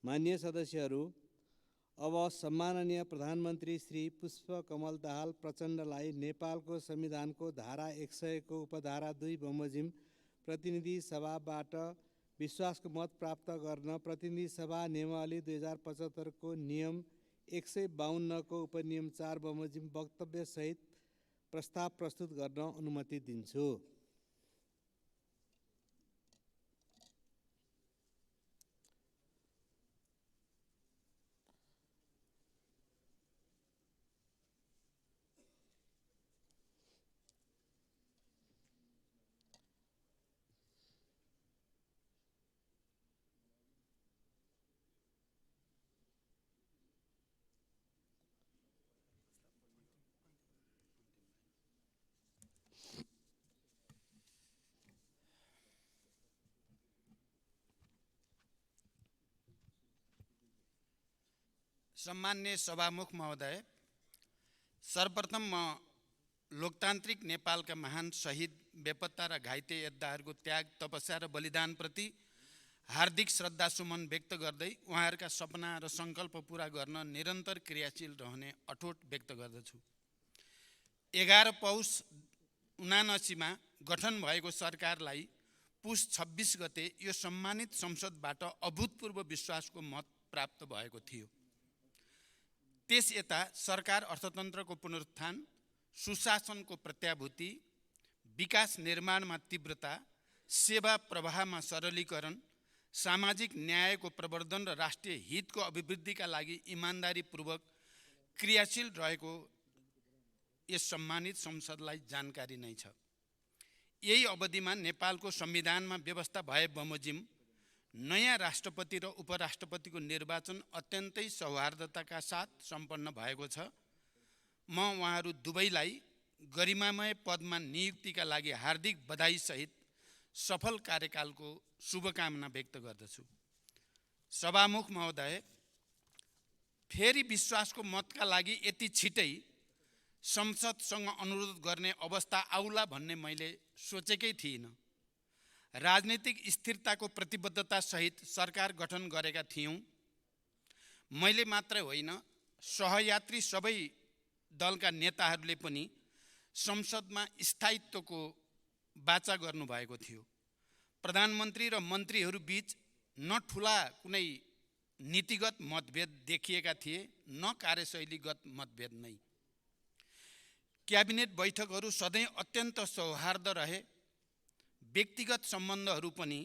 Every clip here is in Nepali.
माननीय सदस्यहरू, अब सम्माननीय प्रधानमन्त्री श्री पुष्पकमल दाहाल प्रचण्डलाई नेपालको संविधानको धारा 100 को उपधारा 2 बमोजिम प्रतिनिधि सभाबाट विश्वासको मत प्राप्त गर्न प्रतिनिधि सभा नियमावली 2075 को नियम 152 को उपनियम 4 बमोजिम वक्तव्य सहित प्रस्ताव प्रस्तुत गर्न अनुमति दिन्छु। सम्मान्य सभामुख महोदय, सर्वप्रथम म लोकतान्त्रिक नेपालका महान शहीद, बेपत्ता र घाइते योद्धाहरूको त्याग, तपस्या र बलिदानप्रति हार्दिक श्रद्धासुमन व्यक्त गर्दै उहाँहरूका सपना र सङ्कल्प पूरा गर्न निरन्तर क्रियाशील रहने अठोट व्यक्त गर्दछु। 11 पौष 79 मा गठन भएको सरकारलाई पुस 26 गते यो सम्मानित संसदबाट अभूतपूर्व विश्वासको मत प्राप्त भएको थियो। त्यस यता सरकार अर्थतन्त्रको पुनरुत्थान, सुशासनको प्रत्याभूति, विकास निर्माणमा तीव्रता, सेवा प्रवाहमा सरलीकरण, सामाजिक न्यायको प्रवर्धन र राष्ट्रिय हितको अभिवृद्धिका लागि इमानदारीपूर्वक क्रियाशील रहेको यस सम्मानित संसदलाई जानकारी नै छ। यही अवधिमा नेपालको संविधानमा व्यवस्था भए बमोजिम नयाँ राष्ट्रपति र उपराष्ट्रपतिको निर्वाचन अत्यन्तै सौहार्दताका साथ सम्पन्न भएको छ। म उहाँहरू दुवैलाई गरिमामय पदमा नियुक्तिका लागि हार्दिक बधाई सहित सफल कार्यकालको शुभकामना व्यक्त गर्दछु। सभामुख महोदय, फेरि विश्वासको मतका लागि यति छिटै संसदसँग अनुरोध गर्ने अवस्था आउला भन्ने मैले सोचेकै थिइनँ। राजनीतिक स्थिरताको प्रतिबद्धता सहित सरकार गठन गरेका थियौँ। मैले मात्रै होइन, सहयात्री सबै दलका नेताहरूले पनि संसदमा स्थायित्वको वाचा गर्नुभएको थियो। प्रधानमन्त्री र मन्त्रीहरू बीच न ठुला कुनै नीतिगत मतभेद देखिएका थिए, न कार्यशैलीगत मतभेद नै। क्याबिनेट बैठकहरू सधैँ अत्यन्त सौहार्द रहे। व्यक्तिगत सम्बन्धहरू पनि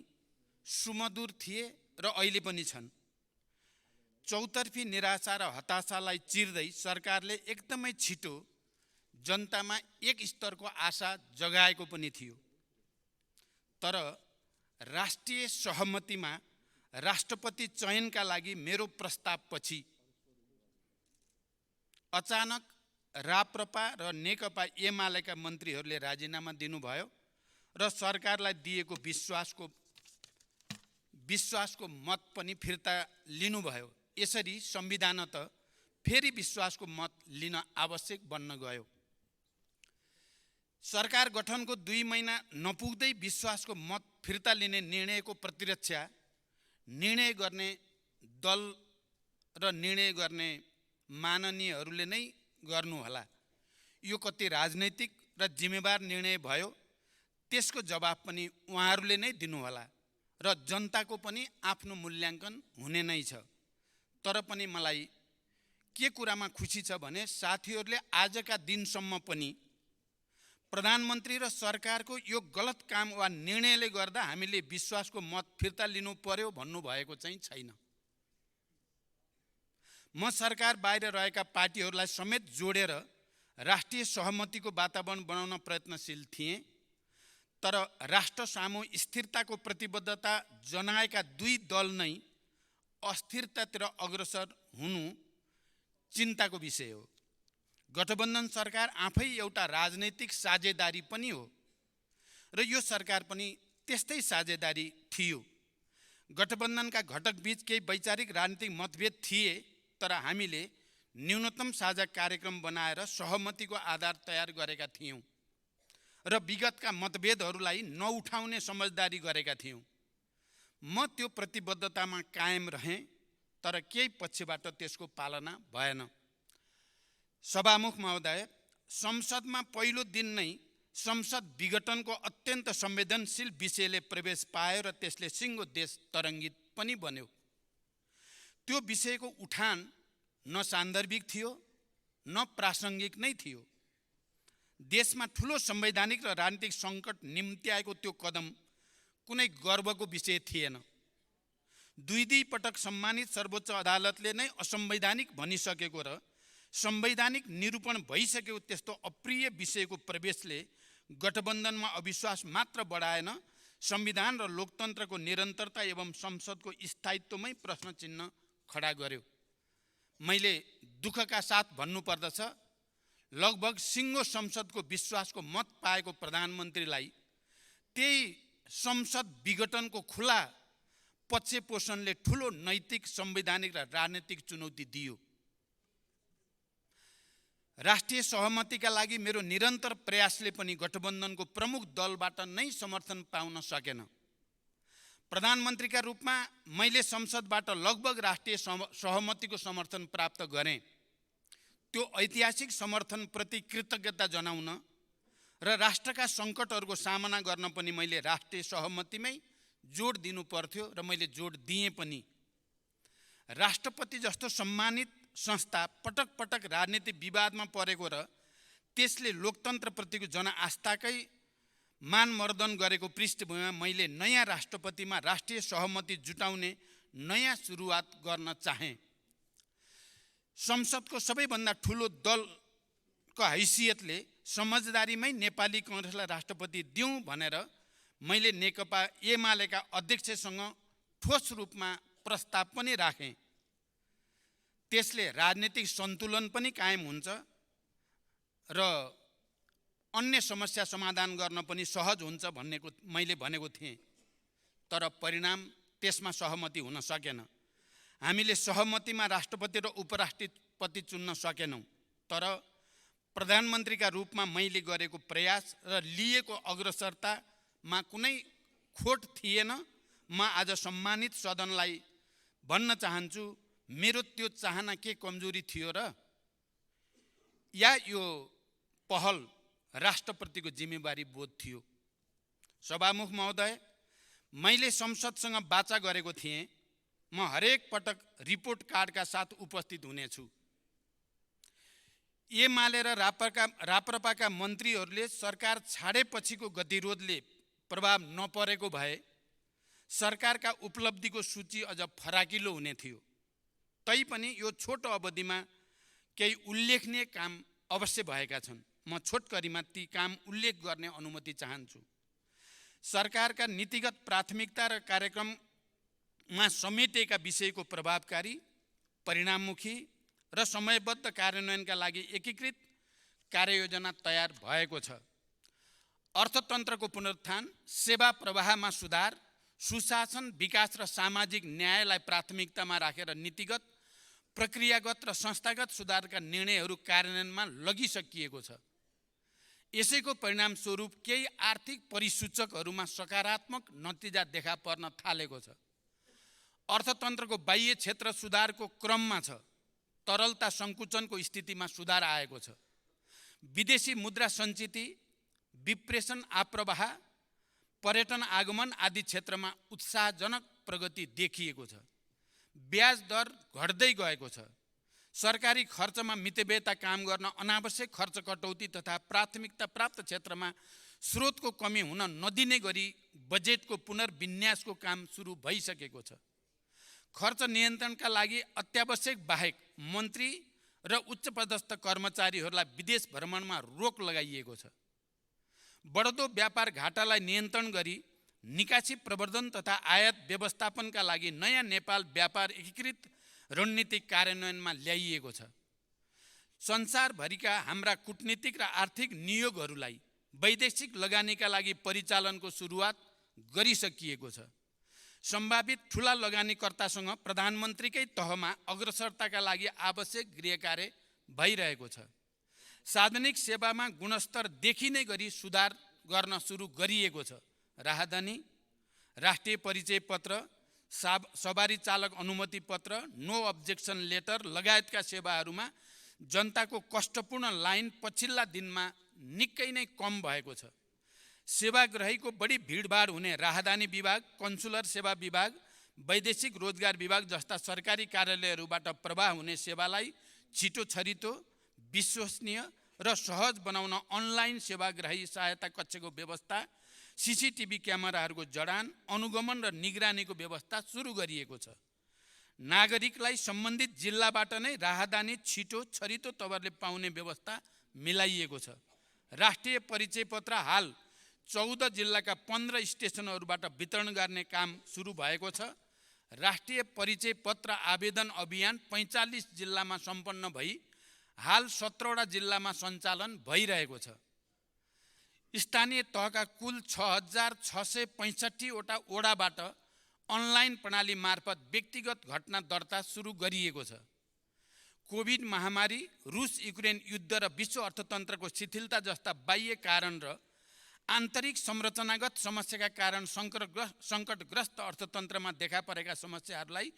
सुमधुर थिए र अहिले पनि छन्। चौतर्फी निराशा र हताशालाई चिर्दै सरकारले एकदमै छिटो जनतामा एक स्तरको आशा जगाएको पनि थियो। तर राष्ट्रिय सहमतिमा राष्ट्रपति चयनका लागि मेरो प्रस्तावपछि अचानक राप्रपा र नेकपा एमालेका मन्त्रीहरूले राजीनामा दिनुभयो र सरकारलाई दिएको विश्वासको मत पनि फिर्ता लिनुभयो। यसरी संविधानत फेरि विश्वासको मत लिन आवश्यक बन्न गयो। सरकार गठनको 2 महिना नपुग्दै विश्वासको मत फिर्ता लिने निर्णयको प्रतिरक्षा निर्णय गर्ने दल र निर्णय गर्ने माननीयहरूले नै गर्नुहोला। यो कति राजनैतिक र जिम्मेवार निर्णय भयो, त्यसको जवाब पनि उहाँहरूले नै दिनुहोला र जनताको पनि आफ्नो मूल्याङ्कन हुने नै छ। तर पनि मलाई के कुरामा खुसी छ भने साथीहरूले आजका दिनसम्म पनि प्रधानमन्त्री र सरकारको यो गलत काम वा निर्णयले गर्दा हामीले विश्वासको मत फिर्ता लिनु पर्यो भन्नुभएको चाहिँ छैन। म सरकार बाहिर रहेका पार्टीहरूलाई समेत जोडेर राष्ट्रिय सहमतिको वातावरण बनाउन प्रयत्नशील थिएँ। तर राष्ट्र सामु स्थिरताको प्रतिबद्धता जनाएका 2 दल नै अस्थिरतातिर अग्रसर हुनु चिन्ताको विषय हो। गठबन्धन सरकार आफै एउटा राजनैतिक साझेदारी पनि हो र यो सरकार पनि त्यस्तै साझेदारी थियो। गठबन्धनका घटक बीच केही वैचारिक राजनीतिक मतभेद थिए, तर हामीले न्यूनतम साझा कार्यक्रम बनाएर सहमतिको आधार तयार गरेका थियौँ र विगतका मतभेदहरूलाई नउठाउने समझदारी गरेका थियौँ। म त्यो प्रतिबद्धतामा कायम रहेँ तर केही पक्षबाट त्यसको पालना भएन। सभामुख महोदय, संसदमा पहिलो दिन नै संसद विघटनको अत्यन्त संवेदनशील विषयले प्रवेश पायो र त्यसले सिङ्गो देश तरङ्गित पनि बन्यो। त्यो विषयको उठान न सान्दर्भिक थियो न प्रासङ्गिक नै थियो। देशमा ठुलो संवैधानिक र राजनीतिक सङ्कट निम्त्याएको त्यो कदम कुनै गर्वको विषय थिएन। दुई पटक सम्मानित सर्वोच्च अदालतले नै असंवैधानिक भनिसकेको र संवैधानिक निरूपण भइसकेको त्यस्तो अप्रिय विषयको प्रवेशले गठबन्धनमा अविश्वास मात्र बढाएन, संविधान र लोकतन्त्रको निरन्तरता एवं संसदको स्थायित्वमै प्रश्न चिन्ह खडा गर्यो। मैले दुःखका साथ भन्नुपर्दछ, लगभग सिङ्गो संसदको विश्वासको मत पाएको प्रधानमन्त्रीलाई त्यही संसद विघटनको खुला पक्ष पोषणले ठुलो नैतिक, संवैधानिक र राजनीतिक चुनौती दियो। राष्ट्रिय सहमतिका लागि मेरो निरन्तर प्रयासले पनि गठबन्धनको प्रमुख दलबाट नै समर्थन पाउन सकेन। प्रधानमन्त्रीका रूपमा मैले संसदबाट लगभग राष्ट्रिय सहमतिको समर्थन प्राप्त गरेँ। त्यो ऐतिहासिक समर्थनप्रति कृतज्ञता जनाउन र राष्ट्रका सङ्कटहरूको सामना गर्न पनि मैले राष्ट्रिय सहमतिमै जोड दिनु पर्थ्यो र मैले जोड दिएँ पनि। राष्ट्रपति जस्तो सम्मानित संस्था पटक पटक राजनीतिक विवादमा परेको र त्यसले लोकतन्त्रप्रतिको जनआस्थाकै मानमर्दन गरेको पृष्ठभूमिमा मैले नयाँ राष्ट्रपतिमा राष्ट्रिय सहमति जुटाउने नयाँ सुरुवात गर्न चाहेँ। संसदको सबैभन्दा ठुलो दलको हैसियतले समझदारीमै नेपाली काङ्ग्रेसलाई राष्ट्रपति दिउँ भनेर मैले नेकपा एमालेका अध्यक्षसँग ठोस रूपमा प्रस्ताव पनि राखेँ। त्यसले राजनीतिक सन्तुलन पनि कायम हुन्छ र अन्य समस्या समाधान गर्न पनि सहज हुन्छ मैले भनेको थिएँ। तर परिणाम त्यसमा सहमति हुन सकेन। हामीले सहमतिमा राष्ट्रपति र उपराष्ट्रपति चुन्न सकेनौँ। तर प्रधानमन्त्रीका रूपमा मैले गरेको प्रयास र लिएको अग्रसरतामा कुनै खोट थिएन। म आज सम्मानित सदनलाई भन्न चाहन्छु, मेरो त्यो चाहना के कमजोरी थियो र या यो पहल राष्ट्रप्रतिको जिम्मेवारी बोध थियो? सभामुख महोदय, मैले संसदसँग वाचा गरेको थिएँ, म हरेक पटक रिपोर्ट कार्डका साथ उपस्थित हुनेछु। एमाले र राप्रपाका मन्त्रीहरूले सरकार छाडेपछिको गतिरोधले प्रभाव नपरेको भए सरकारका उपलब्धिको सूची अझ फराकिलो हुने थियो। तैपनि यो छोटो अवधिमा केही उल्लेखनीय काम अवश्य भएका छन्। म छोटकरीमा ती काम उल्लेख गर्ने अनुमति चाहन्छु। सरकारका नीतिगत प्राथमिकता र कार्यक्रममा समेटेका विषयको प्रभावकारी, परिणाममुखी र समयबद्ध कार्यान्वयनका लागि एकीकृत कार्ययोजना तयार भएको छ। अर्थतन्त्रको पुनरुत्थान, सेवा प्रवाहमा सुधार, सुशासन, विकास र सामाजिक न्यायलाई प्राथमिकतामा राखेर नीतिगत, प्रक्रियागत र संस्थागत सुधारका निर्णयहरू कार्यान्वयनमा लगिसकिएको छ। यसैको परिणामस्वरूप केही आर्थिक परिसूचकहरूमा सकारात्मक नतिजा देखा पर्न थालेको छ। अर्थतन्त्रको बाह्य क्षेत्र सुधारको क्रममा छ। तरलता सङ्कुचनको स्थितिमा सुधार आएको छ। विदेशी मुद्रा सञ्चिति, विप्रेषण आप्रवाह, पर्यटन आगमन आदि क्षेत्रमा उत्साहजनक प्रगति देखिएको छ। ब्याज दर घट्दै गएको छ। सरकारी खर्चमा मितव्ययता काम गर्न अनावश्यक खर्च कटौती तथा प्राथमिकता प्राप्त क्षेत्रमा स्रोतको कमी हुन नदिने गरी बजेटको पुनर्विन्यासको काम सुरु भइसकेको छ। खर्च नियन्त्रणका लागि अत्यावश्यक बाहेक मन्त्री र उच्चपदस्थ कर्मचारीहरूलाई विदेश भ्रमणमा रोक लगाइएको छ। बढ्दो व्यापार घाटालाई नियन्त्रण गरी निकासी प्रवर्धन तथा आयात व्यवस्थापनका लागि नयाँ नेपाल व्यापार एकीकृत रणनीतिक कार्यान्वयनमा ल्याइएको छ। संसारभरिका हाम्रा कूटनीतिक र आर्थिक नियोगहरूलाई वैदेशिक लगानीका लागि परिचालनको सुरुवात गरिसकिएको छ। सम्भावित ठुला लगानीकर्तासँग प्रधानमन्त्रीकै तहमा अग्रसरताका लागि आवश्यक गृहकार्य भइरहेको छ। सार्वजनिक सेवामा गुणस्तर देखिने गरी सुधार गर्न सुरु गरिएको छ। राहदानी, राष्ट्रिय परिचय पत्र, सवारी चालक अनुमति पत्र, नो अब्जेक्सन लेटर लगायतका सेवाहरूमा जनताको कष्टपूर्ण लाइन पछिल्ला दिनमा निकै नै कम भएको छ। सेवाग्राहीको बढी भिडभाड हुने राहदानी विभाग, कन्सुलर सेवा विभाग, वैदेशिक रोजगार विभाग जस्ता सरकारी कार्यालयहरूबाट प्रवाह हुने सेवालाई छिटो छरितो, विश्वसनीय र सहज बनाउन अनलाइन सेवाग्राही सहायता कक्षको व्यवस्था, सीसीटीभी क्यामेराहरूको जडान, अनुगमन र निगरानीको व्यवस्था सुरु गरिएको छ। नागरिकलाई सम्बन्धित जिल्लाबाट नै राहदानी छिटो छरितो तवरले पाउने व्यवस्था मिलाइएको छ। राष्ट्रिय परिचय पत्र हाल 14 जिल्लाका 15 स्टेसनहरूबाट वितरण गर्ने काम सुरु भएको छ। राष्ट्रिय परिचय पत्र आवेदन अभियान 45 जिल्लामा सम्पन्न भई हाल 17वटा जिल्लामा सञ्चालन भइरहेको छ। स्थानीय तहका कुल 6665 वटा ओडाबाट अनलाइन प्रणाली मार्फत व्यक्तिगत घटना दर्ता सुरु गरिएको छ। कोभिड महामारी, रुस युक्रेन युद्ध र विश्व अर्थतन्त्रको शिथिलता जस्ता बाह्य कारण र आन्तरिक संरचनागत समस्याका कारण सङ्कटग्रस्त अर्थतन्त्रमा देखा परेका समस्याहरूलाई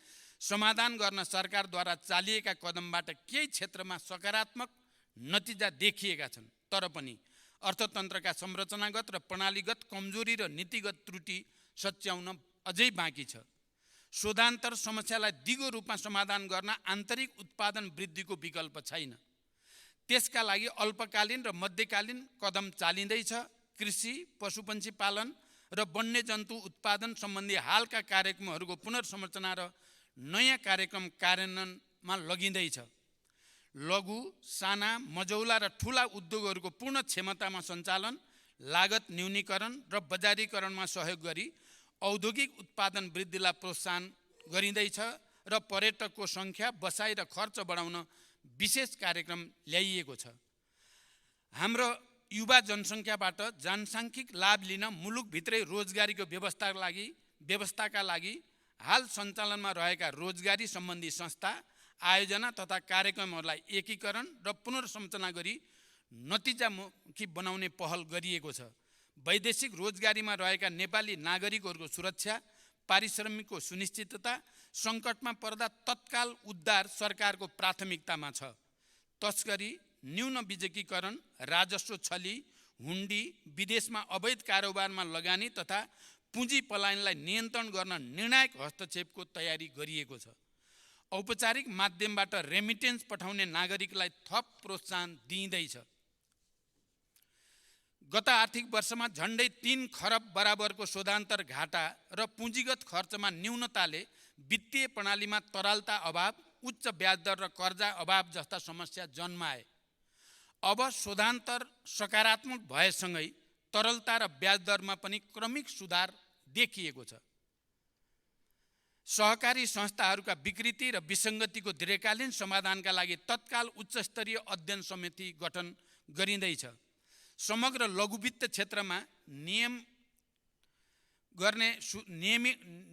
समाधान गर्न सरकारद्वारा चालिएका कदमबाट केही क्षेत्रमा सकारात्मक नतिजा देखिएका छन्। तर पनि अर्थतन्त्रका संरचनागत र प्रणालीगत कमजोरी र नीतिगत त्रुटि सच्याउन अझै बाँकी छ। शोधान्तर समस्यालाई दिगो रूपमा समाधान गर्न आन्तरिक उत्पादन वृद्धिको विकल्प छैन। त्यसका लागि अल्पकालीन र मध्यकालीन कदम चालिँदैछ। कृषि, पशुपन्छी पालन र वन्यजन्तु उत्पादन सम्बन्धी हालका कार्यक्रमहरूको पुनर्संरचना र नयाँ कार्यक्रम कार्यान्वयनमा लगिँदैछ। लघु, साना, मझौला र ठुला उद्योगहरूको पूर्ण क्षमतामा सञ्चालन, लागत न्यूनीकरण र बजारीकरणमा सहयोग गरी औद्योगिक उत्पादन वृद्धिलाई प्रोत्साहन गरिँदैछ र पर्यटकको सङ्ख्या, बसाइ र खर्च बढाउन विशेष कार्यक्रम ल्याइएको छ। हाम्रो युवा जनसङ्ख्याबाट जनसाङ्ख्यिक लाभ लिन मुलुकभित्रै रोजगारीको व्यवस्थाका लागि हाल सञ्चालनमा रहेका रोजगारी सम्बन्धी संस्था, आयोजना तथा कार्यक्रमहरूलाई एकीकरण र पुनर्संरचना गरी नतिजामुखी बनाउने पहल गरिएको छ। वैदेशिक रोजगारीमा रहेका नेपाली नागरिकहरूको सुरक्षा, पारिश्रमिकको सुनिश्चितता, सङ्कटमा पर्दा तत्काल उद्धार सरकारको प्राथमिकतामा छ। तस्करी, न्यून विकेन्द्रीकरण, राजस्व छली, हुन्डी, विदेशमा अवैध कारोबारमा लगानी तथा पुँजी पलायनलाई नियन्त्रण गर्न निर्णायक हस्तक्षेपको तयारी गरिएको छ। औपचारिक माध्यमबाट रेमिटेन्स पठाउने नागरिकलाई थप प्रोत्साहन दिइँदैछ। गत आर्थिक वर्षमा झन्डै 3 खरब बराबरको शोधान्तर घाटा र पुँजीगत खर्चमा न्यूनताले वित्तीय प्रणालीमा तरलता अभाव, उच्च ब्याजदर र कर्जा अभाव जस्ता समस्या जन्माए। अब शोधान्तर सकारात्मक भएसँगै तरलता र ब्याजदरमा पनि क्रमिक सुधार देखिएको छ। सहकारी संस्थाहरूका विकृति र विसङ्गतिको दीर्घकालीन समाधानका लागि तत्काल उच्चस्तरीय अध्ययन समिति गठन गरिँदैछ। समग्र लघुवित्त क्षेत्रमा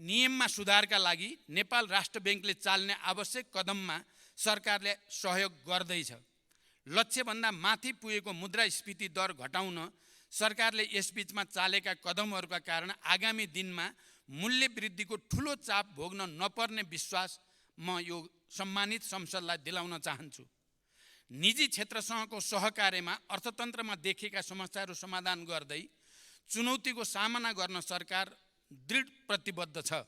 नियममा सुधारका लागि नेपाल राष्ट्र ब्याङ्कले चाल्ने आवश्यक कदममा सरकारले सहयोग गर्दैछ। लक्ष्यभन्दा माथि पुगेको मुद्रास्फीति दर घटाउन सरकारले यसबीचमा चालेका कदमहरूका कारण आगामी दिनमा मूल्य वृद्धिको ठुलो चाप भोग्न नपर्ने विश्वास म यो सम्मानित संसदलाई दिलाउन चाहन्छु। निजी क्षेत्रसँगको सहकार्यमा अर्थतन्त्रमा देखिएका समस्याहरू समाधान गर्दै चुनौतीको सामना गर्न सरकार दृढ प्रतिबद्ध छ।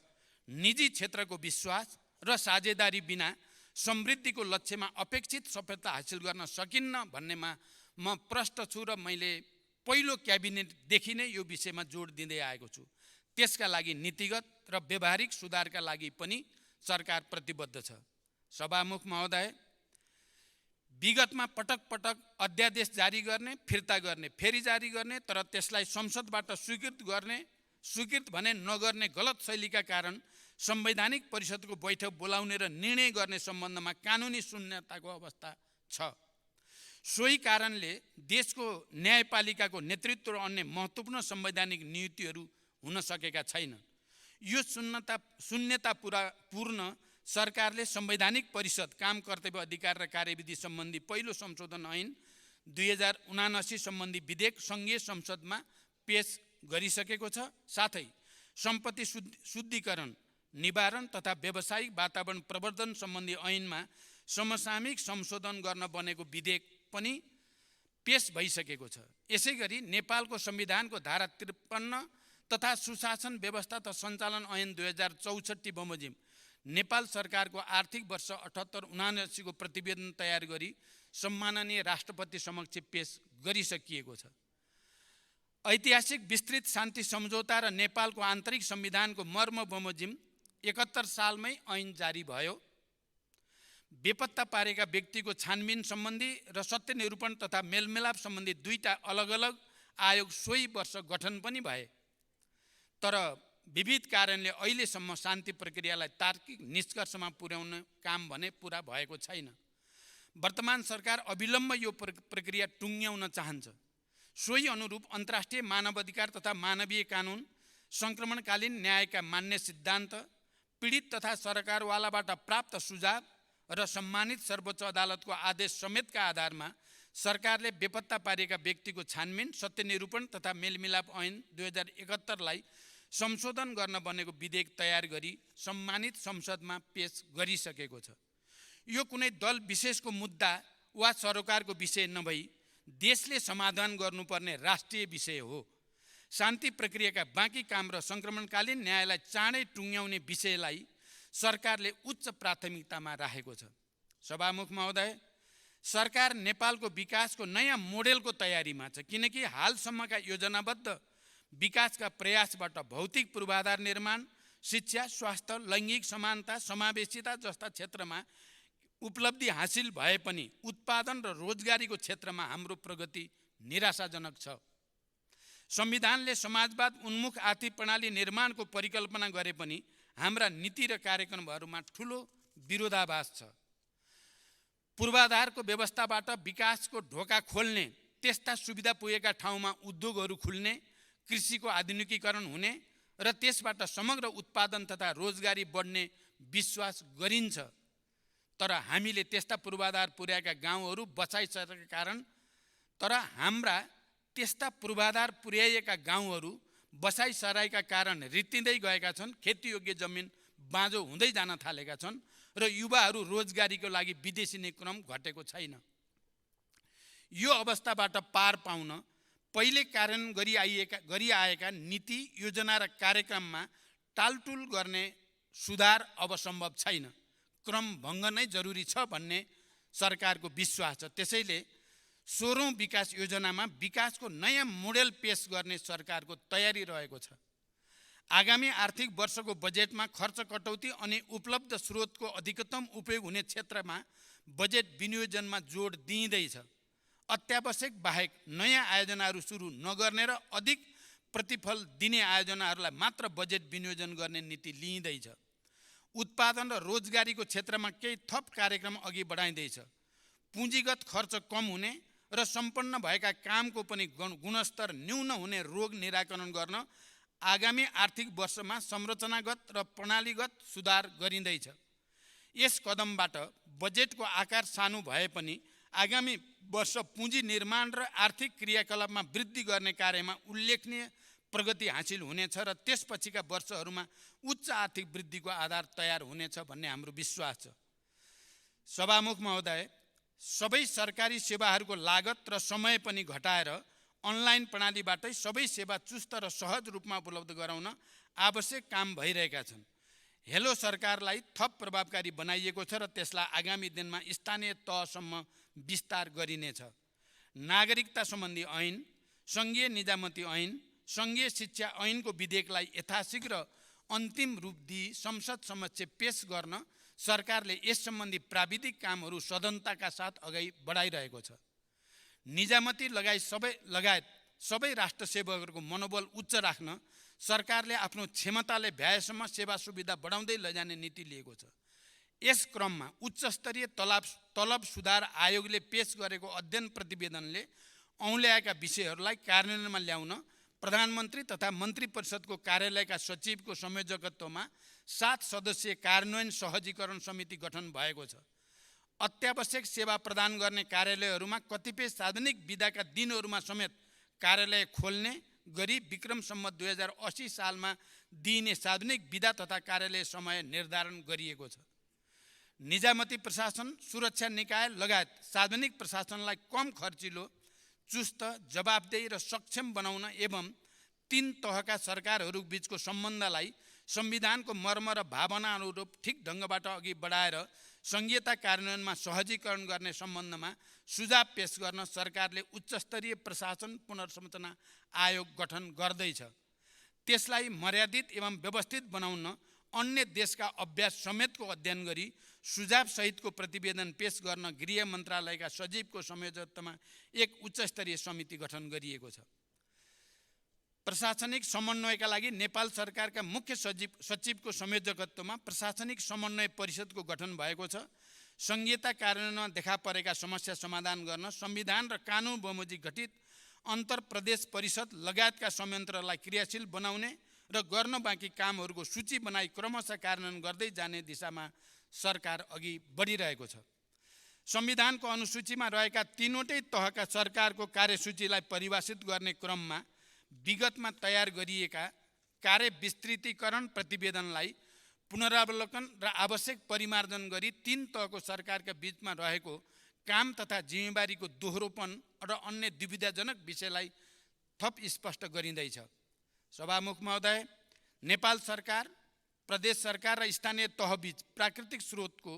निजी क्षेत्रको विश्वास र साझेदारी बिना समृद्धिको लक्ष्यमा अपेक्षित सफलता हासिल गर्न सकिन्न भन्नेमा म प्रष्ट छु र मैले पहिलो क्याबिनेटदेखि नै यो विषयमा जोड दिँदै आएको छु। त्यसका लागि नीतिगत र व्यवहारिक सुधारका लागि पनि सरकार प्रतिबद्ध छ। सभामुख महोदय, विगतमा पटक पटक अध्यादेश जारी गर्ने, फिर्ता गर्ने, फेरि जारी गर्ने, तर त्यसलाई संसदबाट स्वीकृत भने नगर्ने गलत शैलीका कारण संवैधानिक परिषदको बैठक बोलाउने र निर्णय गर्ने सम्बन्धमा कानुनी शून्यताको अवस्था छ। सोही कारणले देशको न्यायपालिकाको नेतृत्व र अन्य महत्त्वपूर्ण संवैधानिक नीतिहरू हुन सकेका छैनन्। यो शून्यता पूर्ण सरकारले संवैधानिक परिषद, काम कर्तव्य अधिकार र कार्यविधि सम्बन्धी पहिलो संशोधन ऐन 2079 सम्बन्धी विधेयक सङ्घीय संसदमा पेश गरिसकेको छ। साथै सम्पत्ति शुद्धिकरण निवारण तथा व्यावसायिक वातावरण प्रवर्धन सम्बन्धी ऐनमा समसामयिक संशोधन गर्न बनेको विधेयक पनि पेश भइसकेको छ। यसैगरी नेपालको संविधानको धारा 53 तथा सुशासन व्यवस्था तथा सञ्चालन ऐन 2064 बमोजिम नेपाल सरकारको आर्थिक वर्ष 78-79 को प्रतिवेदन तयार गरी सम्माननीय राष्ट्रपति समक्ष पेश गरिसकिएको छ। ऐतिहासिक विस्तृत शान्ति सम्झौता र नेपालको आन्तरिक संविधानको मर्म बमोजिम 71 सालमै ऐन जारी भयो। बेपत्ता पारेका व्यक्तिको छानबिन सम्बन्धी र सत्य निरूपण तथा मेलमिलाप सम्बन्धी दुईटा अलग अलग आयोग सोही वर्ष गठन पनि भए। तर विविध कारणले अहिलेसम्म शान्ति प्रक्रियालाई तार्किक निष्कर्षमा पुर्याउने काम भने पुरा भएको छैन। वर्तमान सरकार अविलम्ब यो प्रक्रिया टुङ्ग्याउन चाहन्छ। सोही अनुरूप अन्तर्राष्ट्रिय मानवाधिकार तथा मानवीय कानुन, सङ्क्रमणकालीन न्यायका मान्य सिद्धान्त, पीडित तथा सरकारवालाबाट प्राप्त सुझाव र सम्मानित सर्वोच्च अदालतको आदेश समेतका आधारमा सरकारले बेपत्ता पारेका व्यक्तिको छानबिन, सत्य निरूपण तथा मेलमिलाप ऐन 2071 लाई संशोधन गर्न बनेको विधेयक तयार गरी सम्मानित संसदमा पेश गरिसकेको छ। यो कुनै दल विशेषको मुद्दा वा सरकारको विषय नभई देशले समाधान गर्नुपर्ने राष्ट्रिय विषय हो। शान्ति प्रक्रियाका बाँकी काम र सङ्क्रमणकालीन न्यायलाई चाँडै टुङ्ग्याउने विषयलाई सरकारले उच्च प्राथमिकतामा राखेको छ। सभामुख महोदय, सरकार नेपालको विकासको नयाँ मोडेलको तयारीमा छ, किनकि हालसम्मका योजनाबद्ध विकासका प्रयासबाट भौतिक पूर्वाधार निर्माण, शिक्षा, स्वास्थ्य, लैङ्गिक समानता, समावेशिता जस्ता क्षेत्रमा उपलब्धि हासिल भए पनि उत्पादन र रोजगारीको क्षेत्रमा हाम्रो प्रगति निराशाजनक छ। संविधानले समाजवाद उन्मुख आर्थिक प्रणाली निर्माणको परिकल्पना गरे पनि हाम्रा नीति र कार्यक्रमहरूमा ठुलो विरोधाभास छ। पूर्वाधारको व्यवस्थाबाट विकासको ढोका खोल्ने, त्यस्ता सुविधा पुगेका ठाउँमा उद्योगहरू खुल्ने, कृषिको आधुनिकीकरण हुने र त्यसबाट समग्र उत्पादन तथा रोजगारी बढ्ने विश्वास गरिन्छ। तर हामीले त्यस्ता पूर्वाधार पुर्याएका गाउँहरू बचाइसकेका कारण हाम्रा त्यस्ता पूर्वाधार पुर्याएका गाउँहरू बसाइसराएका कारण रित्तिँदै गएका छन्। खेतीयोग्य जमिन बाँझो हुँदै जान थालेका छन् र युवाहरू रोजगारीको लागि विदेशिने क्रम घटेको छैन। यो अवस्थाबाट पार पाउन पहिले कार्यान्वयन गरिआएका नीति, योजना र कार्यक्रममा टालटुल गर्ने सुधार अब सम्भव छैन। क्रम भङ्ग नै जरुरी छ भन्ने सरकारको विश्वास छ। त्यसैले 16औं विकास योजनामा विकासको नयाँ मोडेल पेश गर्ने सरकारको तयारी रहेको छ। आगामी आर्थिक वर्षको बजेटमा खर्च कटौती अनि उपलब्ध स्रोतको अधिकतम उपयोग हुने क्षेत्रमा बजेट विनियोजनमा जोड दिइँदैछ। अत्यावश्यक बाहेक नयाँ आयोजनाहरू सुरु नगर्ने र अधिक प्रतिफल दिने आयोजनाहरूलाई मात्र बजेट विनियोजन गर्ने नीति लिइँदैछ। उत्पादन र रोजगारीको क्षेत्रमा केही थप कार्यक्रम अघि बढाइँदैछ। पुँजीगत खर्च कम हुने र सम्पन्न भएका कामको पनि गुणस्तर न्यून हुने रोग निराकरण गर्न आगामी आर्थिक वर्षमा संरचनागत र प्रणालीगत सुधार गरिँदैछ। यस कदमबाट बजेटको आकार सानो भए पनि आगामी वर्ष पुँजी निर्माण र आर्थिक क्रियाकलापमा वृद्धि गर्ने कार्यमा उल्लेखनीय प्रगति हासिल हुनेछ र त्यसपछिका वर्षहरूमा उच्च आर्थिक वृद्धिको आधार तयार हुनेछ भन्ने हाम्रो विश्वास छ। सभामुख महोदय, सबै सरकारी सेवाहरूको लागत र समय पनि घटाएर अनलाइन प्रणालीबाटै सबै सेवा चुस्त र सहज रूपमा उपलब्ध गराउन आवश्यक काम भइरहेका छन्। हेलो सरकारलाई थप प्रभावकारी बनाइएको छ र त्यसलाई आगामी दिनमा स्थानीय तहसम्म विस्तार गरिनेछ। नागरिकता सम्बन्धी ऐन, सङ्घीय निजामती ऐन, सङ्घीय शिक्षा ऐनको विधेयकलाई यथाशीघ्र अन्तिम रूप दिई संसद समक्ष पेश गर्न सरकारले यस सम्बन्धी प्राविधिक कामहरू सदनताका साथ अगाडि बढाइरहेको छ। निजामती लगायत सबै राष्ट्र सेवकहरूको मनोबल उच्च राख्न सरकारले आफ्नो क्षमताले भ्याएसम्म सेवा सुविधा बढाउँदै लैजाने नीति लिएको छ। यस क्रममा उच्चस्तरीय तलब सुधार आयोगले पेश गरेको अध्ययन प्रतिवेदनले औँल्याएका विषयहरूलाई कार्यान्वयनमा ल्याउन प्रधानमन्त्री तथा मन्त्री परिषदको कार्यालयका सचिवको संयोजकत्वमा 7 सदस्यीय कार्यान्वयन सहजीकरण समिति गठन भएको छ। अत्यावश्यक सेवा प्रदान गर्ने कार्यालयहरूमा कतिपय सार्वजनिक बिदाका दिनहरूमा समेत कार्यालय खोल्ने गरी विक्रम सम्वत 2080 सालमा दिइने सार्वजनिक विधा तथा कार्यालय समय निर्धारण गरिएको छ। निजामती प्रशासन, सुरक्षा निकाय लगायत सार्वजनिक प्रशासनलाई कम खर्चिलो, चुस्त, जवाबदेही र सक्षम बनाउन एवं तीन तहका सरकारहरू बीचको सम्बन्धलाई संविधानको मर्म र भावना अनुरूप ठिक ढङ्गबाट अघि बढाएर संघीयता कार्यान्वयनमा सहजीकरण गर्ने सम्बन्धमा सुझाव पेश गर्न सरकारले उच्चस्तरीय प्रशासन पुनर्संरचना आयोग गठन गर्दैछ। त्यसलाई मर्यादित एवं व्यवस्थित बनाउन अन्य देशका अभ्यास समेतको अध्ययन गरी सुझाव सहितको प्रतिवेदन पेश गर्न गृह मन्त्रालयका सचिवको संयोजकत्वमा एक उच्चस्तरीय समिति गठन गरिएको छ। प्रशासनिक समन्वयका लागि नेपाल सरकारका मुख्य सचिवको संयोजकत्वमा प्रशासनिक समन्वय परिषदको गठन भएको छ। संघीयता कार्यान्वयनमा देखा परेका समस्या समाधान गर्न संविधान र कानुन बमोजिम गठित अन्तर प्रदेश परिषद लगायतका संयन्त्रलाई क्रियाशील बनाउने र गर्न बाँकी कामहरूको सूची बनाई क्रमशः कार्यान्वयन गर्दै जाने दिशामा सरकार अघि बढिरहेको छ। संविधानको अनुसूचीमा रहेका तीनवटै तहका सरकारको कार्यसूचीलाई परिभाषित गर्ने क्रममा विगतमा तयार गरिएका कार्य विस्तृतीकरण प्रतिवेदनलाई पुनरावलोकन र आवश्यक परिमार्जन गरी तीन तहको सरकारका बीचमा रहेको काम तथा जिम्मेवारीको दोहोरोपन र अन्य दुविधाजनक विषयलाई थप स्पष्ट गरिँदैछ। सभामुख महोदय, नेपाल सरकार, प्रदेश सरकार र स्थानीय तहबीच प्राकृतिक स्रोतको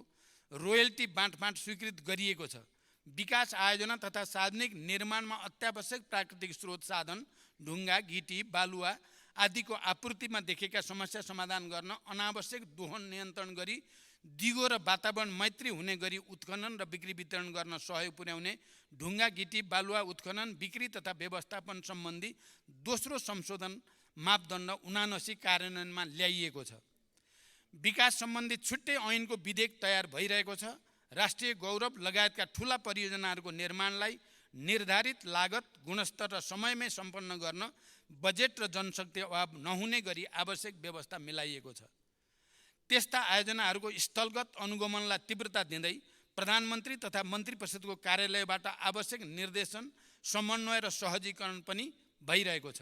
रोयल्टी बाँडफाँड स्वीकृत गरिएको छ। विकास आयोजना तथा सार्वजनिक निर्माणमा अत्यावश्यक प्राकृतिक स्रोत साधन, ढुङ्गा, गिटी, बालुवा आदिको आपूर्तिमा देखेका समस्या समाधान गर्न अनावश्यक दोहन नियन्त्रण गरी दिगो र वातावरण मैत्री हुने गरी उत्खनन र बिक्री वितरण गर्न सहयोग पुर्याउने ढुङ्गा, गिटी, बालुवा उत्खनन, बिक्री तथा व्यवस्थापन सम्बन्धी दोस्रो संशोधन मापदण्ड 79 कार्यान्वयनमा ल्याइएको छ। विकास सम्बन्धी छुट्टै ऐनको विधेयक तयार भइरहेको छ। राष्ट्रिय गौरव लगायतका ठूला परियोजनाहरूको निर्माणलाई निर्धारित लागत, गुणस्तर र समयमै सम्पन्न गर्न बजेट र जनशक्ति अभाव नहुने गरी आवश्यक व्यवस्था मिलाइएको छ। त्यस्ता आयोजनाहरूको स्थलगत अनुगमनलाई तीव्रता दिँदै प्रधानमन्त्री तथा मन्त्री परिषदको कार्यालयबाट आवश्यक निर्देशन, समन्वय र सहजीकरण पनि भइरहेको छ।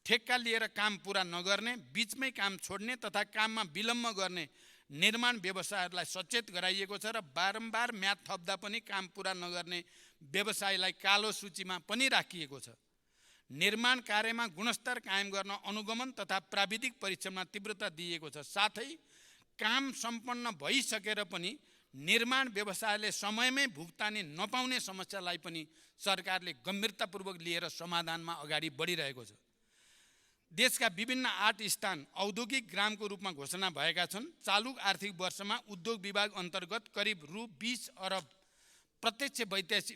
ठेक्का लिएर काम पुरा नगर्ने, बीचमै काम छोड्ने तथा काममा विलम्ब गर्ने निर्माण व्यवसायहरूलाई सचेत गराइएको छ र बारम्बार म्याद थप्दा पनि काम पुरा नगर्ने व्यवसायलाई कालो सूचीमा पनि राखिएको छ। निर्माण कार्यमा गुणस्तर कायम गर्न अनुगमन तथा प्राविधिक परीक्षणमा तीव्रता दिइएको छ। साथै काम सम्पन्न भइसकेर पनि निर्माण व्यवसायले समयमै भुक्तानी नपाउने समस्यालाई पनि सरकारले गम्भीरतापूर्वक लिएर समाधानमा अगाडि बढिरहेको छ। देशका विभिन्न 8 स्थान औद्योगिक ग्रामको रूपमा घोषणा भएका छन्। चालु आर्थिक वर्षमा उद्योग विभाग अन्तर्गत करिब रु 20 अरब प्रत्यक्ष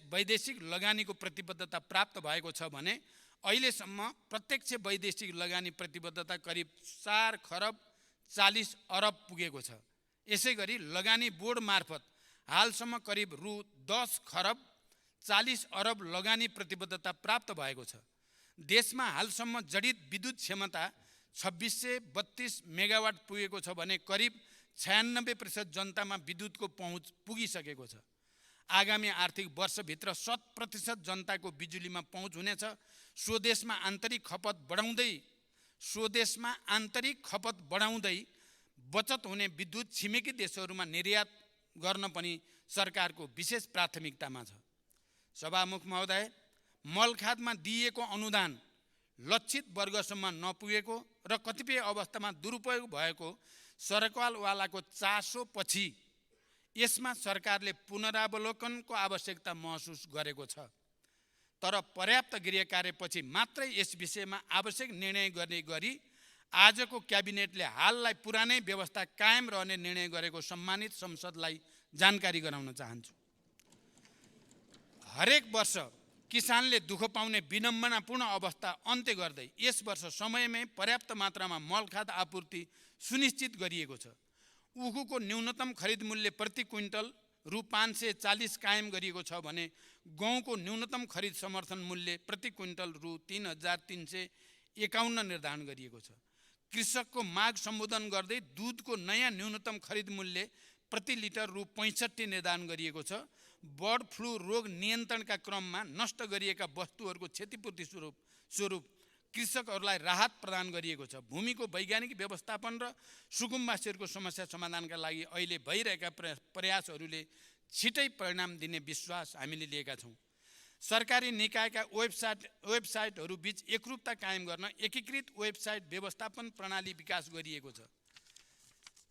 वैदेशिक लगानीको प्रतिबद्धता प्राप्त भएको छ भने अहिलेसम्म प्रत्यक्ष वैदेशिक लगानी प्रतिबद्धता करिब 4 खरब 40 अरब पुगेको छ। यसैगरी लगानी बोर्ड मार्फत हालसम्म करिब रु 10 खरब 40 अरब लगानी प्रतिबद्धता प्राप्त भएको छ। देशमा हालसम्म जडित विद्युत क्षमता 2632 मेगावाट पुगेको छ भने करिब 96% जनतामा विद्युतको पहुँच पुगिसकेको छ। आगामी आर्थिक वर्षभित्र 100% जनताको बिजुलीमा पहुँच हुनेछ। स्वदेशमा आन्तरिक खपत बढाउँदै बचत हुने विद्युत छिमेकी देशहरूमा निर्यात गर्न पनि सरकारको विशेष प्राथमिकतामा छ। सभामुख महोदय, मलखादमा दिइएको अनुदान लक्षित वर्गसम्म नपुगेको र कतिपय अवस्थामा दुरुपयोग भएको सरकारवालाको चासोपछि यसमा सरकारले पुनरावलोकनको आवश्यकता महसुस गरेको छ। तर पर्याप्त गृह कार्यपछि मात्रै यस विषयमा आवश्यक निर्णय गर्ने गरी आजको क्याबिनेटले हाललाई पुरानै व्यवस्था कायम रहने निर्णय गरेको सम्मानित संसदलाई जानकारी गराउन चाहन्छु। हरेक वर्ष किसानले दुःख पाउने विडम्बनापूर्ण अवस्था अन्त्य गर्दै यस वर्ष समयमै पर्याप्त मात्रामा मलखाद आपूर्ति सुनिश्चित गरिएको छ। उखुको न्यूनतम खरिद मूल्य प्रति क्विन्टल रु 540 कायम गरिएको छ भने गहुँको न्यूनतम खरिद समर्थन मूल्य प्रति क्विन्टल रु 3351 निर्धारण गरिएको छ। कृषकको माग सम्बोधन गर्दै दुधको नयाँ न्यूनतम खरिद मूल्य प्रति लिटर रु 65 निर्धारण गरिएको छ। बर्ड फ्लू रोग नियन्त्रणका क्रममा नष्ट गरिएका वस्तुहरूको क्षतिपूर्ति स्वरूप कृषकहरूलाई राहत प्रदान गरिएको छ। भूमिको वैज्ञानिक व्यवस्थापन र सुकुम्बासीहरूको समस्या समाधानका लागि अहिले भइरहेका प्रयासहरूले छिटै परिणाम दिने विश्वास हामीले लिएका छौँ। सरकारी निकायका वेबसाइटहरू बीच एकरूपता कायम गर्न एकीकृत वेबसाइट व्यवस्थापन प्रणाली विकास गरिएको छ।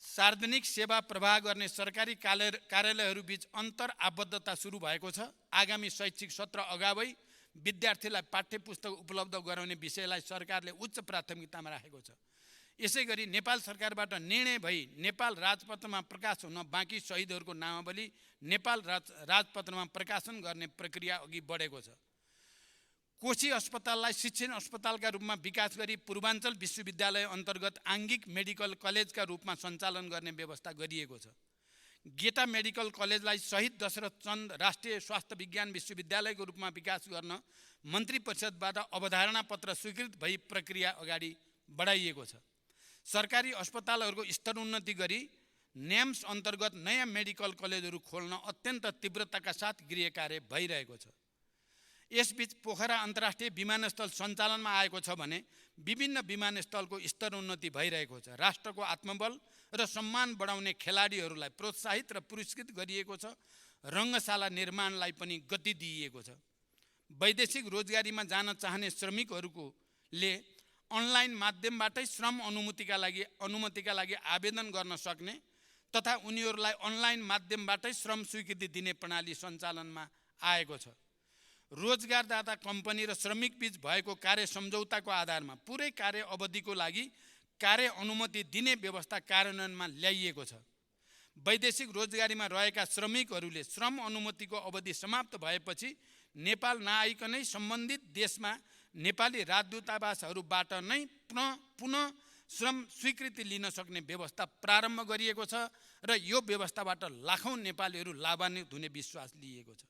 सार्वजनिक सेवा प्रवाह गर्ने सरकारी कार्यालयहरू बीच अन्तर आबद्धता सुरु भएको छ। आगामी शैक्षिक सत्र अगावै विद्यार्थीलाई पाठ्यपुस्तक उपलब्ध गराउने विषयलाई सरकारले उच्च प्राथमिकतामा राखेको छ। यसैगरी नेपाल सरकारबाट निर्णय भई नेपाल राजपत्रमा प्रकाश हुन बाँकी शहीदहरूको नामावली नेपाल राजपत्रमा प्रकाशन गर्ने प्रक्रिया अघि बढेको छ। कोशी अस्पताललाई शिक्षण अस्पतालका रूपमा विकास गरी पूर्वाञ्चल विश्वविद्यालय अन्तर्गत आङ्गिक मेडिकल कलेजका रूपमा सञ्चालन गर्ने व्यवस्था गरिएको छ। गेटा मेडिकल कलेजलाई शहीद दशरथ चन्द राष्ट्रिय स्वास्थ्य विज्ञान विश्वविद्यालयको रूपमा विकास गर्न मन्त्री परिषदबाट अवधारणा पत्र स्वीकृत भई प्रक्रिया अगाडि बढाइएको छ। सरकारी अस्पतालहरूको स्तरोन्नति गरी नेम्स अन्तर्गत नयाँ मेडिकल कलेजहरू खोल्न अत्यन्त तीव्रताका साथ गृह कार्य भइरहेको छ। यसबीच पोखरा अन्तर्राष्ट्रिय विमानस्थल सञ्चालनमा आएको छ भने विभिन्न विमानस्थलको स्तरोन्नति भइरहेको छ। राष्ट्रको आत्मबल र सम्मान बढाउने खेलाडीहरूलाई प्रोत्साहित र पुरस्कृत गरिएको छ। रङ्गशाला निर्माणलाई पनि गति दिइएको छ। वैदेशिक रोजगारीमा जान चाहने श्रमिकहरूले अनलाइन माध्यमबाटै श्रम अनुमतिका लागि आवेदन गर्न सक्ने तथा उनीहरूलाई अनलाइन माध्यमबाटै श्रम स्वीकृति दिने प्रणाली सञ्चालनमा आएको छ। रोजगारदाता कम्पनी र श्रमिक बीच भएको कार्य सम्झौताको आधारमा पुरै कार्य अवधिको लागि कार्य अनुमति दिने व्यवस्था कार्यान्वयनमा ल्याइएको छ। वैदेशिक रोजगारीमा रहेका श्रमिकहरूले श्रम अनुमतिको अवधि समाप्त भएपछि नेपाल नआइकनै सम्बन्धित देशमा नेपाली राजदूतावासहरूबाट नै पुनः श्रम स्वीकृति लिन सक्ने व्यवस्था प्रारम्भ गरिएको छ र यो व्यवस्थाबाट लाखौँ नेपालीहरू लाभान्वित हुने विश्वास लिएको छ।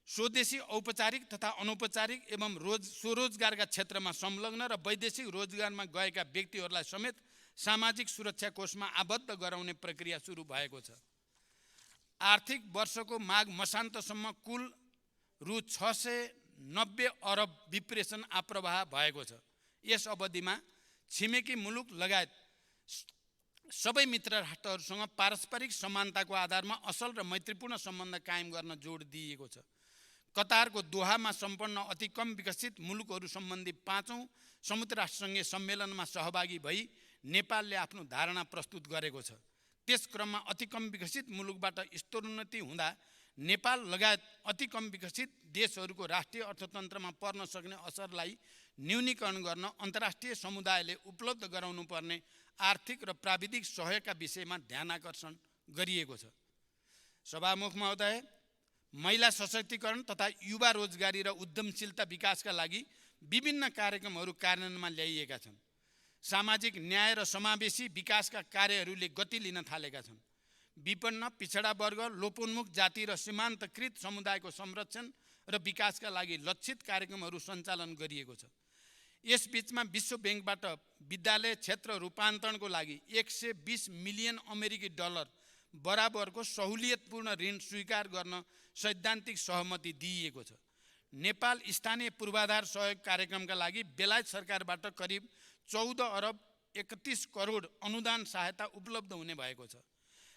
स्वदेशी औपचारिक तथा अनौपचारिक एवं स्वरोजगारका क्षेत्रमा संलग्न र वैदेशिक रोजगारमा गएका व्यक्तिहरूलाई समेत सामाजिक सुरक्षा कोषमा आबद्ध गराउने प्रक्रिया सुरु भएको छ। आर्थिक वर्षको माघ मसान्तसम्म कुल रु 690 अरब विप्रेषण आप्रवाह भएको छ। यस अवधिमा छिमेकी मुलुक लगायत सबै मित्र राष्ट्रहरूसँग पारस्परिक समानताको आधारमा असल र मैत्रीपूर्ण सम्बन्ध कायम गर्न जोड दिइएको छ। कतारको दोहामा सम्पन्न अति कम विकसित मुलुकहरू सम्बन्धी 5औं संयुक्त राष्ट्रसङ्घीय सम्मेलनमा सहभागी भई नेपालले आफ्नो धारणा प्रस्तुत गरेको छ। त्यस क्रममा अति कम विकसित मुलुकबाट स्तरोन्नति हुँदा नेपाल लगायत अति कम विकसित देशहरूको राष्ट्रिय अर्थतन्त्रमा पर्न सक्ने असरलाई न्यूनीकरण गर्न अन्तर्राष्ट्रिय समुदायले उपलब्ध गराउनुपर्ने आर्थिक र प्राविधिक सहयोगका विषयमा ध्यानाकर्षण गरिएको छ। सभामुख महोदय, महिला सशक्तिकरण तथा युवा रोजगारी र उद्यमशीलता विकासका लागि विभिन्न कार्यक्रमहरू कार्यान्वयनमा ल्याइएका छन्। सामाजिक न्याय र समावेशी विकासका कार्यहरूले गति लिन थालेका छन्। विपन्न, पिछडा वर्ग, लोपोन्मुख जाति र सीमान्तकृत समुदायको संरक्षण र विकासका लागि लक्षित कार्यक्रमहरू सञ्चालन गरिएको छ। यस बीचमा विश्व ब्याङ्कबाट विद्यालय क्षेत्र रूपान्तरणको लागि 120 मिलियन अमेरिकी डलर बराबरको सहुलियतपूर्ण ऋण स्वीकार गर्न सैद्धान्तिक सहमति दिइएको छ। नेपाल स्थानीय पूर्वाधार सहयोग कार्यक्रमका लागि बेलायत सरकारबाट करिब 14 अरब 31 करोड अनुदान सहायता उपलब्ध हुने भएको छ।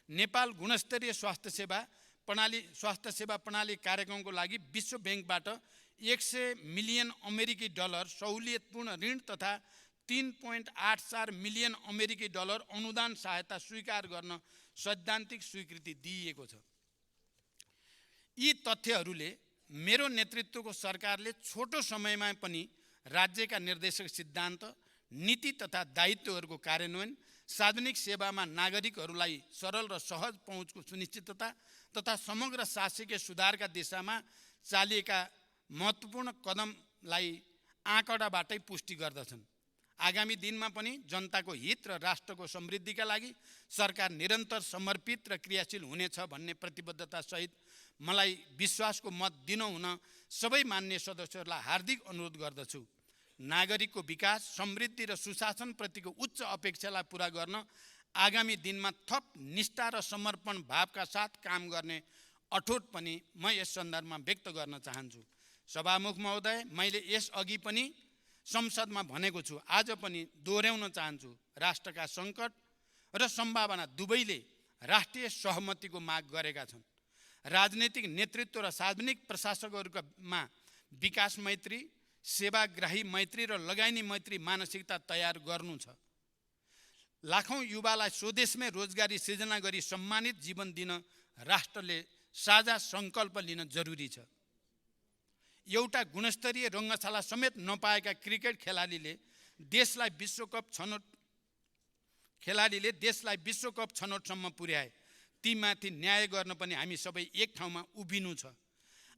नेपाल गुणस्तरीय स्वास्थ्य सेवा प्रणाली कार्यक्रमको लागि विश्व ब्याङ्कबाट 100 मिलियन अमेरिकी डलर सहुलियतपूर्ण ऋण तथा 3.84 मिलियन अमेरिकी डलर अनुदान सहायता स्वीकार गर्न सैद्धान्तिक स्वीकृति दिइएको छ। यी तथ्यहरूले मेरो नेतृत्वको सरकारले छोटो समयमा पनि राज्यका निर्देशक सिद्धान्त, नीति तथा दायित्वहरूको कार्यान्वयन, सार्वजनिक सेवामा नागरिकहरूलाई सरल र सहज पहुँचको सुनिश्चितता तथा समग्र शासकीय सुधारका दिशामा चालिएका महत्त्वपूर्ण कदमलाई आँकडाबाटै पुष्टि गर्दछन्। आगामी दिनमा पनि जनताको हित र राष्ट्रको समृद्धिका लागि सरकार निरन्तर समर्पित र क्रियाशील हुनेछ भन्ने प्रतिबद्धतासहित मलाई विश्वासको मत दिनुहुन सबै मान्य सदस्यहरूलाई हार्दिक अनुरोध गर्दछु। नागरिकको विकास, समृद्धि र सुशासनप्रतिको उच्च अपेक्षालाई पुरा गर्न आगामी दिनमा थप निष्ठा र समर्पण भावका साथ काम गर्ने अठोट पनि म यस सन्दर्भमा व्यक्त गर्न चाहन्छु। सभामुख महोदय, मैले यसअघि पनि संसदमा भनेको छु, आज पनि दोहोऱ्याउन चाहन्छु। राष्ट्रका सङ्कट र सम्भावना दुवैले राष्ट्रिय सहमतिको माग गरेका छन्। राजनीतिक नेतृत्व र सार्वजनिक प्रशासकहरूमा विकास मैत्री, सेवाग्राही मैत्री र लगानी मैत्री मानसिकता तयार गर्नु छ। लाखौं युवालाई स्वदेशमै रोजगारी सृजना गरी सम्मानित जीवन दिन राष्ट्रले साझा सङ्कल्प लिन जरुरी छ। एउटा गुणस्तरीय रङ्गशाला समेत नपाएका क्रिकेट खेलाडीले देशलाई विश्वकप छनौटसम्म पुर्याए। तीमाथि न्याय गर्न पनि हामी सबै एक ठाउँमा उभिनु छ।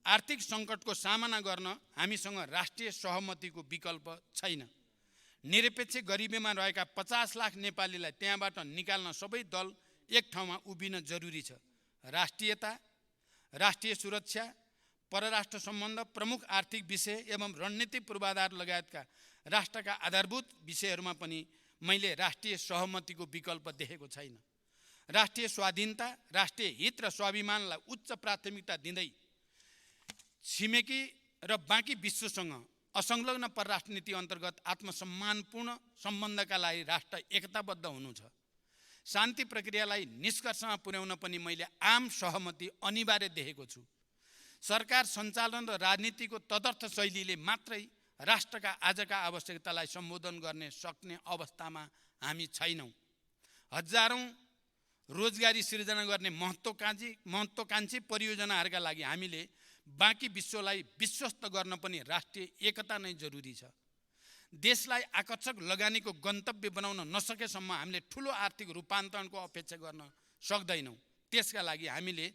आर्थिक सङ्कटको सामना गर्न हामीसँग राष्ट्रिय सहमतिको विकल्प छैन। निरपेक्ष गरिबीमा रहेका 50 लाख नेपालीलाई त्यहाँबाट निकाल्न सबै दल एक ठाउँमा उभिन जरुरी छ। राष्ट्रियता, राष्ट्रिय सुरक्षा, परराष्ट्र सम्बन्ध, प्रमुख आर्थिक विषय एवं रणनीतिक पूर्वाधार लगायतका राष्ट्रका आधारभूत विषयहरूमा पनि मैले राष्ट्रिय सहमतिको विकल्प देखेको छैन। राष्ट्रिय स्वाधीनता, राष्ट्रिय हित र स्वाभिमानलाई उच्च प्राथमिकता दिँदै छिमेकी र बाँकी विश्वसँग असंलग्न परराष्ट्र नीति अन्तर्गत आत्मसम्मानपूर्ण सम्बन्धका लागि राष्ट्र एकताबद्ध हुनु छ। शान्ति प्रक्रियालाई निष्कर्षमा पुर्याउन पनि मैले आम सहमति अनिवार्य देखेको छु। सरकार सञ्चालन र राजनीतिको तदर्थ शैलीले मात्रै राष्ट्रका आजका आवश्यकतालाई सम्बोधन गर्ने सक्ने अवस्थामा हामी छैनौँ। हजारौं रोजगारी सृजना गर्ने महत्त्वकांक्षी परियोजनाहरूका लागि हामीले बाँकी विश्वलाई विश्वस्त गर्न पनि राष्ट्रिय एकता नै जरुरी छ। देशलाई आकर्षक लगानीको गन्तव्य बनाउन नसकेसम्म हामीले ठुलो आर्थिक रूपान्तरणको अपेक्षा गर्न सक्दैनौँ। त्यसका लागि हामीले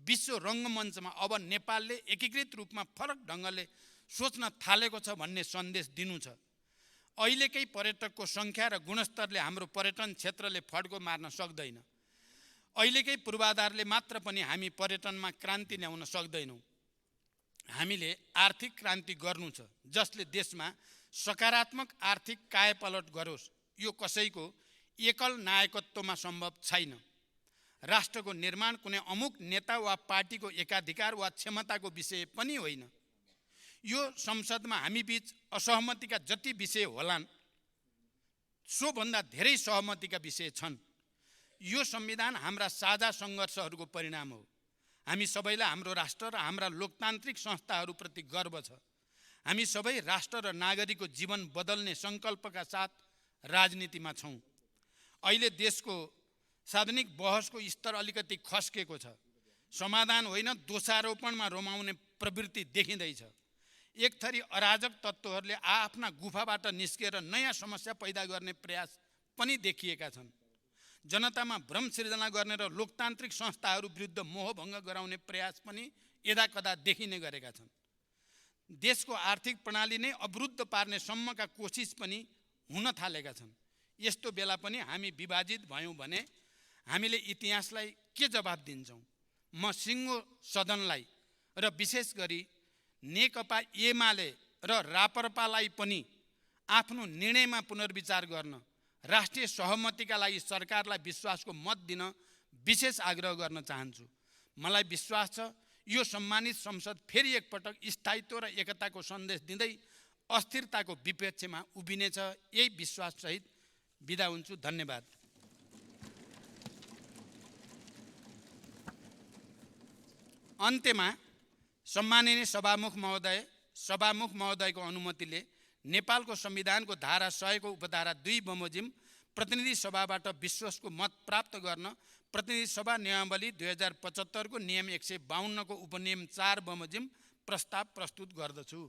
विश्व रङ्गमञ्चमा अब नेपालले एकीकृत रूपमा फरक ढङ्गले सोच्न थालेको छ भन्ने सन्देश दिनु छ। अहिलेकै पर्यटकको सङ्ख्या र गुणस्तरले हाम्रो पर्यटन क्षेत्रले फड्को मार्न सक्दैन। अहिलेकै पूर्वाधारले मात्र पनि हामी पर्यटनमा क्रान्ति ल्याउन सक्दैनौँ। हामीले आर्थिक क्रान्ति गर्नु छ जसले देशमा सकारात्मक आर्थिक कायापलट गरोस्। यो कसैको एकल नायकत्वमा सम्भव छैन। राष्ट्रको निर्माण कुनै अमुक नेता वा पार्टीको एकाधिकार वा क्षमताको विषय पनि होइन। यो संसदमा हामी बीच असहमतिका जति विषय होलान् सोभन्दा धेरै सहमतिका विषय छन्। यो संविधान हाम्रा साझा सङ्घर्षहरूको परिणाम हो। हामी सबैलाई हाम्रो राष्ट्र र हाम्रा लोकतान्त्रिक संस्थाहरूप्रति गर्व छ। हामी सबै राष्ट्र र नागरिकको जीवन बदल्ने सङ्कल्पका साथ राजनीतिमा छौँ। अहिले देशको सार्वजनिक बहसको स्तर अलिकति खस्केको छ। समाधान होइन दोषारोपणमा रमाउने प्रवृत्ति देखिँदैछ। एक थरी अराजक तत्त्वहरूले आफ्ना गुफाबाट निस्केर नयाँ समस्या पैदा गर्ने प्रयास पनि देखिएका छन्। जनतामा भ्रम सिर्जना गर्ने र लोकतान्त्रिक संस्थाहरू विरुद्ध मोहभङ्ग गराउने प्रयास पनि यदाकदा देखिने गरेका छन्। देशको आर्थिक प्रणाली नै अवरुद्ध पार्ने सम्मका कोसिस पनि हुन थालेका छन्। यस्तो बेला पनि हामी विभाजित भयौँ भने हामीले इतिहासलाई के जवाब दिन्छौँ? म सिङ्गो सदनलाई र विशेष गरी नेकपा एमाले र राप्रपालाई पनि आफ्नो निर्णयमा पुनर्विचार गर्न, राष्ट्रिय सहमतिका लागि सरकारलाई विश्वासको मत दिन विशेष आग्रह गर्न चाहन्छु। मलाई विश्वास छ यो सम्मानित संसद फेरि एकपटक स्थायित्व र एकताको सन्देश दिँदै अस्थिरताको विपक्षमा उभिनेछ। यही विश्वाससहित बिदा हुन्छु। धन्यवाद। अन्त्यमा सम्माननीय सभामुख महोदयको अनुमतिले नेपालको संविधानको धारा 100 को उपधारा 2 बमोजिम प्रतिनिधि सभाबाट विश्वासको मत प्राप्त गर्न प्रतिनिधि सभा नियमावली 2075 को नियम 152 को उपनियम 4 बमोजिम प्रस्ताव प्रस्तुत गर्दछु।